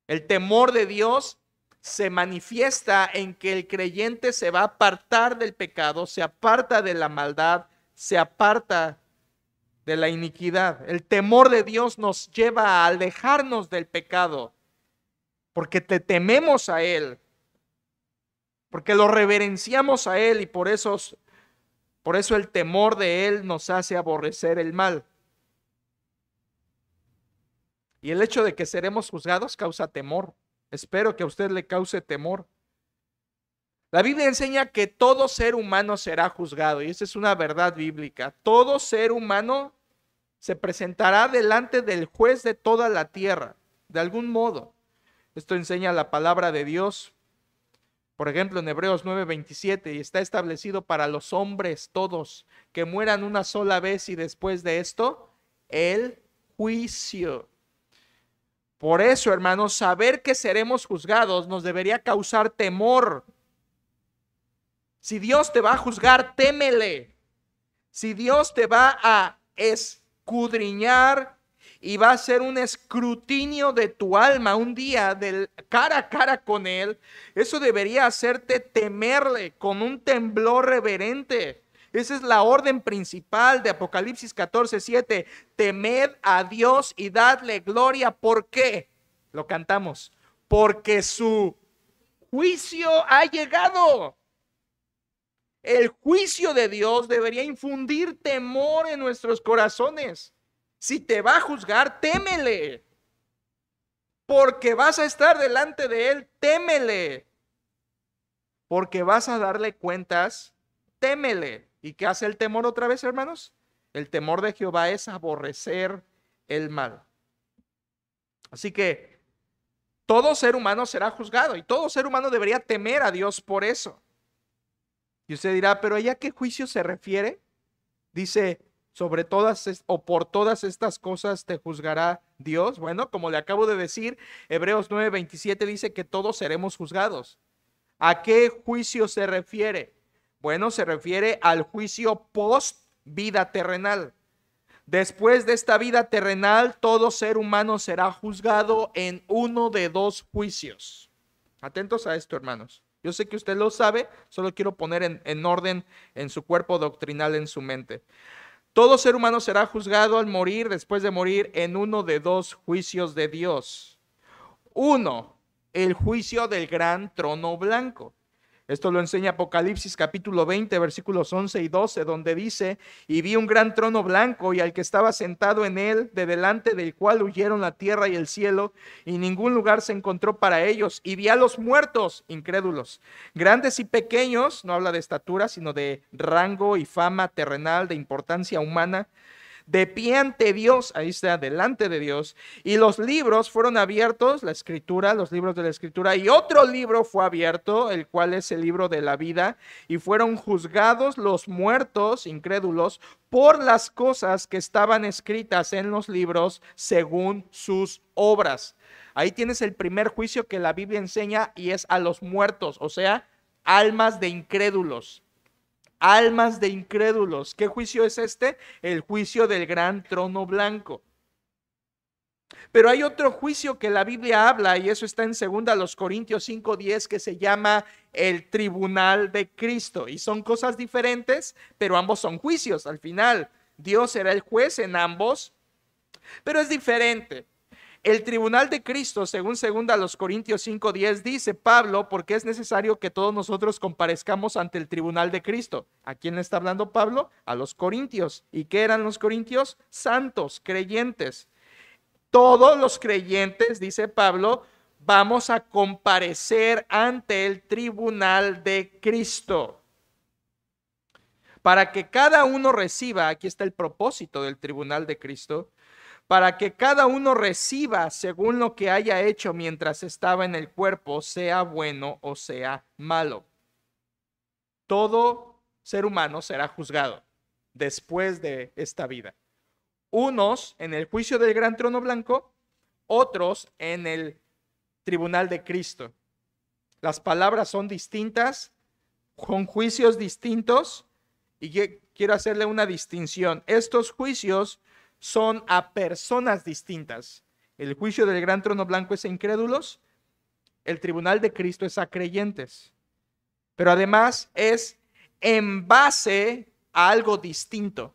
El temor de Dios se manifiesta en que el creyente se va a apartar del pecado, se aparta de la maldad, se aparta de la iniquidad. El temor de Dios nos lleva a alejarnos del pecado, porque te tememos a Él, porque lo reverenciamos a Él y por eso el temor de Él nos hace aborrecer el mal. Y el hecho de que seremos juzgados causa temor. Espero que a usted le cause temor. La Biblia enseña que todo ser humano será juzgado, y esa es una verdad bíblica. Todo ser humano se presentará delante del juez de toda la tierra, de algún modo. Esto enseña la palabra de Dios. Por ejemplo, en Hebreos 9:27, y está establecido para los hombres todos que mueran una sola vez y después de esto, el juicio. Por eso, hermanos, saber que seremos juzgados nos debería causar temor. Si Dios te va a juzgar, témele. Si Dios te va a escudriñar y va a hacer un escrutinio de tu alma un día del cara a cara con Él, eso debería hacerte temerle con un temblor reverente. Esa es la orden principal de Apocalipsis 14:7. Temed a Dios y dadle gloria. ¿Por qué? Lo cantamos. Porque su juicio ha llegado. El juicio de Dios debería infundir temor en nuestros corazones. Si te va a juzgar, témele. Porque vas a estar delante de Él, témele. Porque vas a darle cuentas, témele. ¿Y qué hace el temor otra vez, hermanos? El temor de Jehová es aborrecer el mal. Así que todo ser humano será juzgado y todo ser humano debería temer a Dios por eso. Y usted dirá, ¿pero allá qué juicio se refiere? Dice, sobre todas o por todas estas cosas te juzgará Dios. Bueno, como le acabo de decir, Hebreos 9:27 dice que todos seremos juzgados. ¿A qué juicio se refiere? Bueno, se refiere al juicio post vida terrenal. Después de esta vida terrenal, todo ser humano será juzgado en uno de dos juicios. Atentos a esto, hermanos. Yo sé que usted lo sabe, solo quiero poner en orden en su cuerpo doctrinal, en su mente. Todo ser humano será juzgado al morir, después de morir, en uno de dos juicios de Dios. Uno, el juicio del gran trono blanco. Esto lo enseña Apocalipsis capítulo 20, versículos 11 y 12, donde dice: y vi un gran trono blanco y al que estaba sentado en él, de delante del cual huyeron la tierra y el cielo, y ningún lugar se encontró para ellos. Y vi a los muertos, incrédulos, grandes y pequeños, no habla de estatura, sino de rango y fama terrenal, de importancia humana, de pie ante Dios, ahí está, delante de Dios, y los libros fueron abiertos, la escritura, los libros de la escritura, y otro libro fue abierto, el cual es el libro de la vida, y fueron juzgados los muertos, incrédulos, por las cosas que estaban escritas en los libros según sus obras. Ahí tienes el primer juicio que la Biblia enseña, y es a los muertos, o sea, almas de incrédulos. Almas de incrédulos. ¿Qué juicio es este? El juicio del gran trono blanco. Pero hay otro juicio que la Biblia habla, y eso está en 2 Corintios 5:10, que se llama el tribunal de Cristo. Y son cosas diferentes, pero ambos son juicios. Al final, Dios será el juez en ambos, pero es diferente. El tribunal de Cristo, según 2 Corintios 5:10, dice Pablo, porque es necesario que todos nosotros comparezcamos ante el tribunal de Cristo. ¿A quién le está hablando Pablo? A los corintios. ¿Y qué eran los corintios? Santos, creyentes. Todos los creyentes, dice Pablo, vamos a comparecer ante el tribunal de Cristo. Para que cada uno reciba, aquí está el propósito del tribunal de Cristo, para que cada uno reciba según lo que haya hecho mientras estaba en el cuerpo, sea bueno o sea malo. Todo ser humano será juzgado después de esta vida. Unos en el juicio del gran trono blanco, otros en el tribunal de Cristo. Las palabras son distintas, con juicios distintos, y quiero hacerle una distinción. Estos juicios son a personas distintas. El juicio del gran trono blanco es a incrédulos, el tribunal de Cristo es a creyentes. Pero además es en base a algo distinto.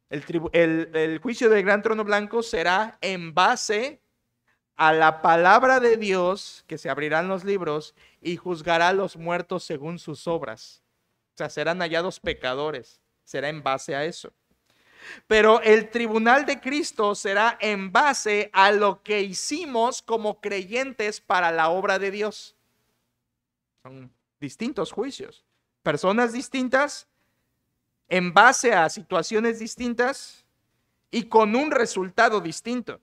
El juicio del gran trono blanco será en base a la palabra de Dios, que se abrirán los libros y juzgará a los muertos según sus obras. O sea, serán hallados pecadores. Será en base a eso. Pero el tribunal de Cristo será en base a lo que hicimos como creyentes para la obra de Dios. Son distintos juicios. Personas distintas, en base a situaciones distintas y con un resultado distinto.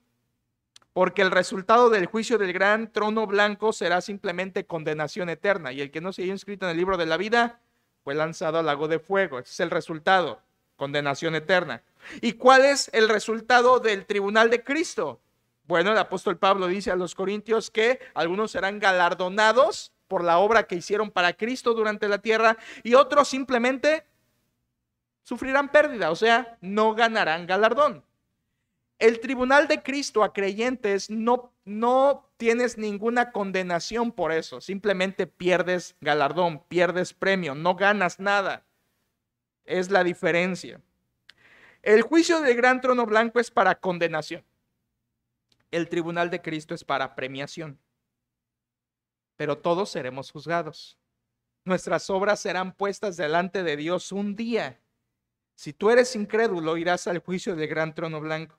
Porque el resultado del juicio del gran trono blanco será simplemente condenación eterna. Y el que no se haya inscrito en el libro de la vida fue lanzado al lago de fuego. Ese es el resultado. Condenación eterna. ¿Y cuál es el resultado del tribunal de Cristo? Bueno, el apóstol Pablo dice a los corintios que algunos serán galardonados por la obra que hicieron para Cristo durante la tierra y otros simplemente sufrirán pérdida, o sea, no ganarán galardón. El tribunal de Cristo a creyentes no tienes ninguna condenación por eso, simplemente pierdes galardón, pierdes premio, no ganas nada. Es la diferencia. El juicio del gran trono blanco es para condenación. El tribunal de Cristo es para premiación. Pero todos seremos juzgados. Nuestras obras serán puestas delante de Dios un día. Si tú eres incrédulo, irás al juicio del gran trono blanco.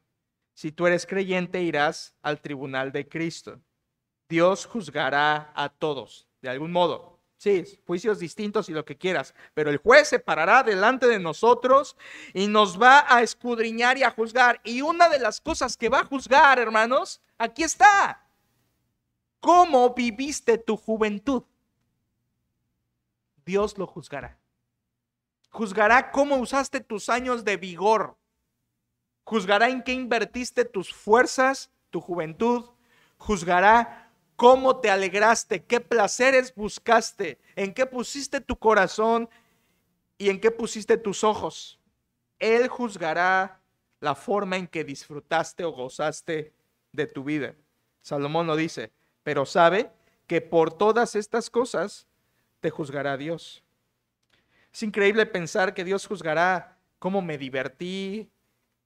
Si tú eres creyente, irás al tribunal de Cristo. Dios juzgará a todos, de algún modo. Sí, juicios distintos y lo que quieras, pero el juez se parará delante de nosotros y nos va a escudriñar y a juzgar. Y una de las cosas que va a juzgar, hermanos, aquí está. ¿Cómo viviste tu juventud? Dios lo juzgará. Juzgará cómo usaste tus años de vigor. Juzgará en qué invertiste tus fuerzas, tu juventud. Juzgará cómo te alegraste, qué placeres buscaste, en qué pusiste tu corazón y en qué pusiste tus ojos. Él juzgará la forma en que disfrutaste o gozaste de tu vida. Salomón lo dice, pero sabe que por todas estas cosas te juzgará Dios. Es increíble pensar que Dios juzgará cómo me divertí,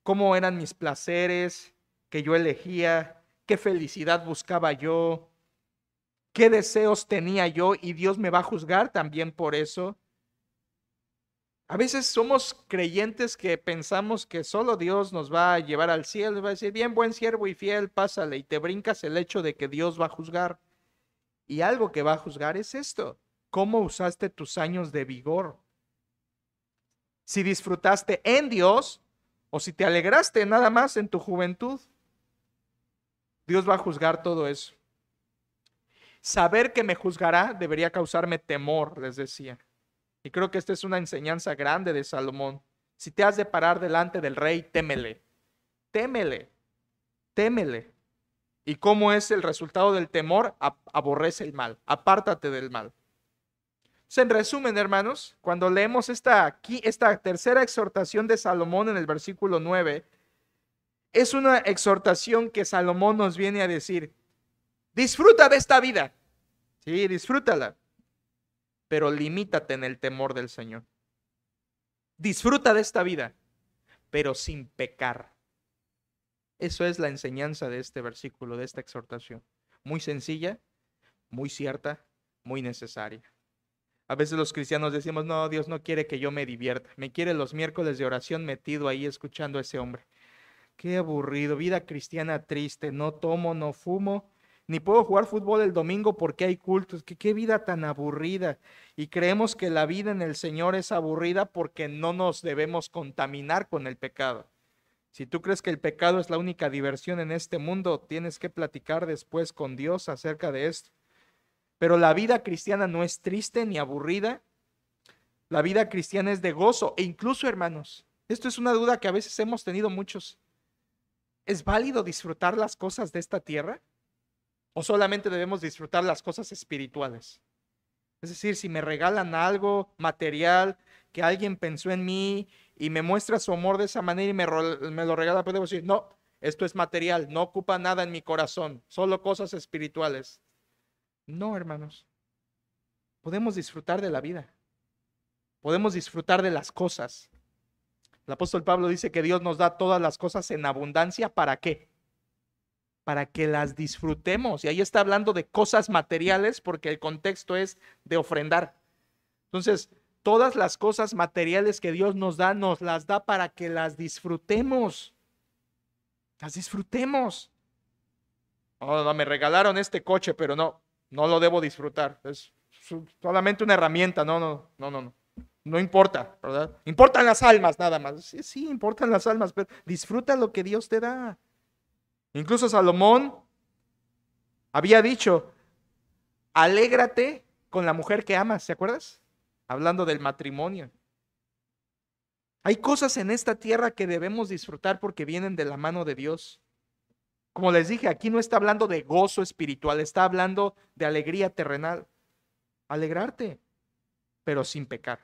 cómo eran mis placeres que yo elegía, qué felicidad buscaba yo, qué deseos tenía yo, y Dios me va a juzgar también por eso. A veces somos creyentes que pensamos que solo Dios nos va a llevar al cielo y va a decir, bien, buen siervo y fiel, pásale, y te brincas el hecho de que Dios va a juzgar. Y algo que va a juzgar es esto: cómo usaste tus años de vigor. Si disfrutaste en Dios o si te alegraste nada más en tu juventud. Dios va a juzgar todo eso. Saber que me juzgará debería causarme temor, les decía. Y creo que esta es una enseñanza grande de Salomón. Si te has de parar delante del rey, témele, témele, témele. ¿Y cómo es el resultado del temor? Aborrece el mal, apártate del mal. Entonces, en resumen, hermanos, cuando leemos esta tercera exhortación de Salomón en el versículo 9, es una exhortación que Salomón nos viene a decir: disfruta de esta vida, sí, disfrútala, pero limítate en el temor del Señor. Disfruta de esta vida, pero sin pecar. Eso es la enseñanza de este versículo, de esta exhortación. Muy sencilla, muy cierta, muy necesaria. A veces los cristianos decimos, no, Dios no quiere que yo me divierta. Me quiere los miércoles de oración metido ahí escuchando a ese hombre. Qué aburrido, vida cristiana triste, no tomo, no fumo, ni puedo jugar fútbol el domingo porque hay cultos. Qué vida tan aburrida. Y creemos que la vida en el Señor es aburrida porque no nos debemos contaminar con el pecado. Si tú crees que el pecado es la única diversión en este mundo, tienes que platicar después con Dios acerca de esto. Pero la vida cristiana no es triste ni aburrida. La vida cristiana es de gozo. E incluso, hermanos, esto es una duda que a veces hemos tenido muchos. ¿Es válido disfrutar las cosas de esta tierra? ¿O solamente debemos disfrutar las cosas espirituales? Es decir, si me regalan algo material, que alguien pensó en mí y me muestra su amor de esa manera y me lo regala, puedo decir, no, esto es material, no ocupa nada en mi corazón, solo cosas espirituales. No, hermanos. Podemos disfrutar de la vida. Podemos disfrutar de las cosas. El apóstol Pablo dice que Dios nos da todas las cosas en abundancia. ¿Para qué? Para que las disfrutemos. Y ahí está hablando de cosas materiales porque el contexto es de ofrendar. Entonces, todas las cosas materiales que Dios nos las da para que las disfrutemos. Las disfrutemos. Oh, no, me regalaron este coche, pero no lo debo disfrutar. Es solamente una herramienta. No. No importa, ¿verdad? Importan las almas nada más. Sí, importan las almas, pero disfruta lo que Dios te da. Incluso Salomón había dicho, alégrate con la mujer que amas, ¿te acuerdas? Hablando del matrimonio. Hay cosas en esta tierra que debemos disfrutar porque vienen de la mano de Dios. Como les dije, aquí no está hablando de gozo espiritual, está hablando de alegría terrenal. Alegrarte, pero sin pecar.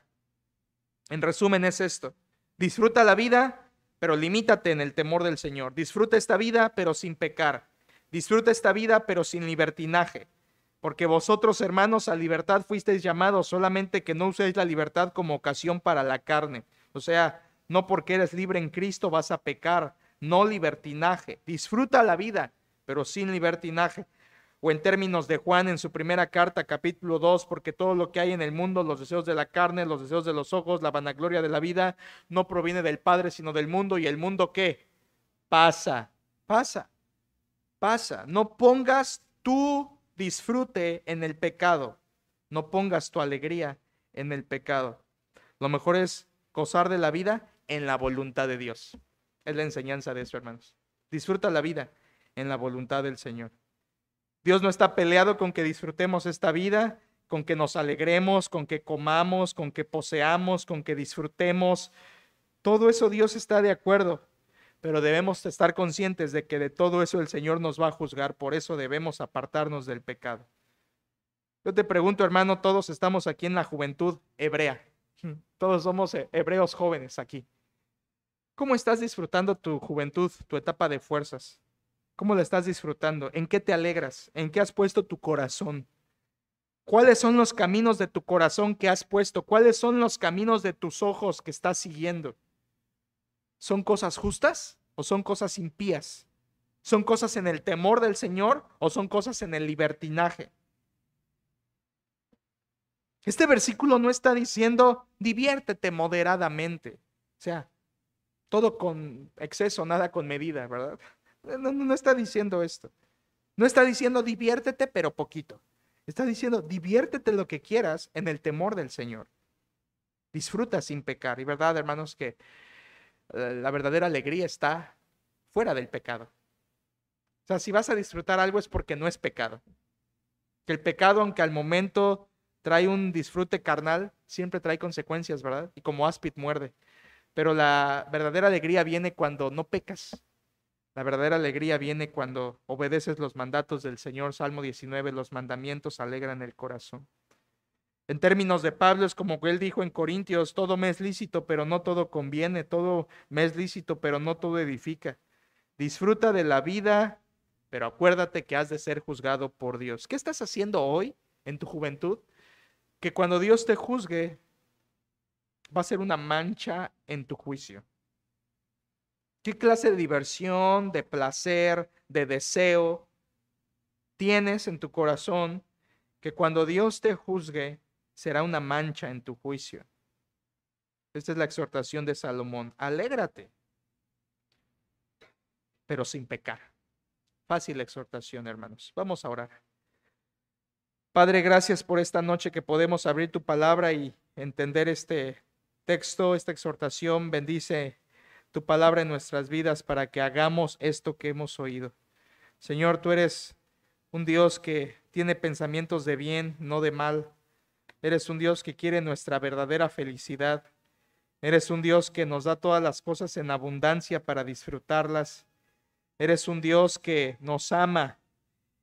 En resumen es esto: disfruta la vida, pero limítate en el temor del Señor. Disfruta esta vida, pero sin pecar. Disfruta esta vida, pero sin libertinaje. Porque vosotros, hermanos, a libertad fuisteis llamados, solamente que no uséis la libertad como ocasión para la carne. O sea, no porque eres libre en Cristo vas a pecar. No libertinaje. Disfruta la vida, pero sin libertinaje. O en términos de Juan en su primera carta, capítulo 2, porque todo lo que hay en el mundo, los deseos de la carne, los deseos de los ojos, la vanagloria de la vida, no proviene del Padre, sino del mundo. ¿Y el mundo qué? Pasa. No pongas tu disfrute en el pecado. No pongas tu alegría en el pecado. Lo mejor es gozar de la vida en la voluntad de Dios. Es la enseñanza de eso, hermanos. Disfruta la vida en la voluntad del Señor. Dios no está peleado con que disfrutemos esta vida, con que nos alegremos, con que comamos, con que poseamos, con que disfrutemos. Todo eso Dios está de acuerdo. pero debemos estar conscientes de que de todo eso el Señor nos va a juzgar, por eso debemos apartarnos del pecado. Yo te pregunto, hermano, todos estamos aquí en la juventud hebrea, todos somos hebreos jóvenes aquí. ¿Cómo estás disfrutando tu juventud, tu etapa de fuerzas? ¿Cómo la estás disfrutando? ¿En qué te alegras? ¿En qué has puesto tu corazón? ¿Cuáles son los caminos de tu corazón que has puesto? ¿Cuáles son los caminos de tus ojos que estás siguiendo? ¿Son cosas justas o son cosas impías? ¿Son cosas en el temor del Señor o son cosas en el libertinaje? Este versículo no está diciendo diviértete moderadamente. O sea, todo con exceso, nada con medida, ¿verdad? No está diciendo esto. No está diciendo diviértete, pero poquito. Está diciendo diviértete lo que quieras en el temor del Señor. Disfruta sin pecar. Y verdad, hermanos, que la verdadera alegría está fuera del pecado. O sea, si vas a disfrutar algo es porque no es pecado. Que el pecado, aunque al momento trae un disfrute carnal, siempre trae consecuencias, ¿verdad? Y como áspid muerde. Pero la verdadera alegría viene cuando no pecas. La verdadera alegría viene cuando obedeces los mandatos del Señor. Salmo 19, los mandamientos alegran el corazón. En términos de Pablo, es como él dijo en Corintios, todo me es lícito, pero no todo conviene, todo me es lícito, pero no todo edifica. Disfruta de la vida, pero acuérdate que has de ser juzgado por Dios. ¿Qué estás haciendo hoy en tu juventud? Que cuando Dios te juzgue, va a ser una mancha en tu juicio. ¿Qué clase de diversión, de placer, de deseo tienes en tu corazón que cuando Dios te juzgue será una mancha en tu juicio? Esta es la exhortación de Salomón. Alégrate, pero sin pecar. Fácil exhortación, hermanos. Vamos a orar. Padre, gracias por esta noche que podemos abrir tu palabra y entender este texto, esta exhortación. Bendice tu palabra en nuestras vidas para que hagamos esto que hemos oído. Señor, tú eres un Dios que tiene pensamientos de bien, no de mal. Eres un Dios que quiere nuestra verdadera felicidad. Eres un Dios que nos da todas las cosas en abundancia para disfrutarlas. Eres un Dios que nos ama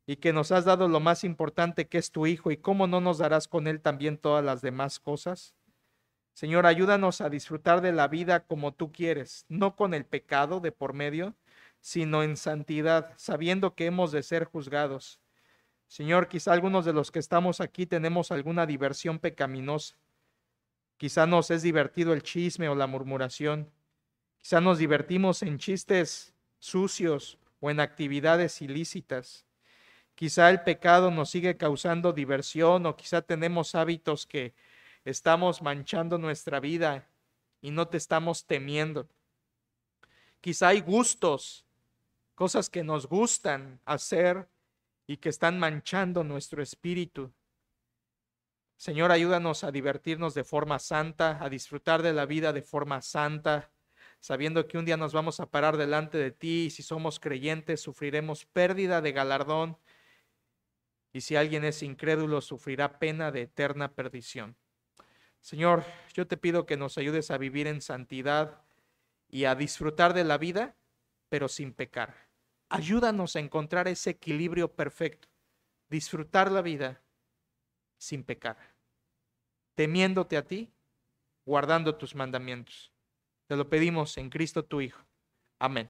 y que nos has dado lo más importante que es tu Hijo. ¿Y cómo no nos darás con Él también todas las demás cosas? Señor, ayúdanos a disfrutar de la vida como tú quieres, no con el pecado de por medio, sino en santidad, sabiendo que hemos de ser juzgados. Señor, quizá algunos de los que estamos aquí tenemos alguna diversión pecaminosa. Quizá nos es divertido el chisme o la murmuración. Quizá nos divertimos en chistes sucios o en actividades ilícitas. Quizá el pecado nos sigue causando diversión o quizá tenemos hábitos que estamos manchando nuestra vida y no te estamos temiendo. Quizá hay gustos, cosas que nos gustan hacer y que están manchando nuestro espíritu. Señor, ayúdanos a divertirnos de forma santa, a disfrutar de la vida de forma santa, sabiendo que un día nos vamos a parar delante de ti y si somos creyentes sufriremos pérdida de galardón y si alguien es incrédulo sufrirá pena de eterna perdición. Señor, yo te pido que nos ayudes a vivir en santidad y a disfrutar de la vida, pero sin pecar. Ayúdanos a encontrar ese equilibrio perfecto, disfrutar la vida sin pecar, temiéndote a ti, guardando tus mandamientos. Te lo pedimos en Cristo tu Hijo. Amén.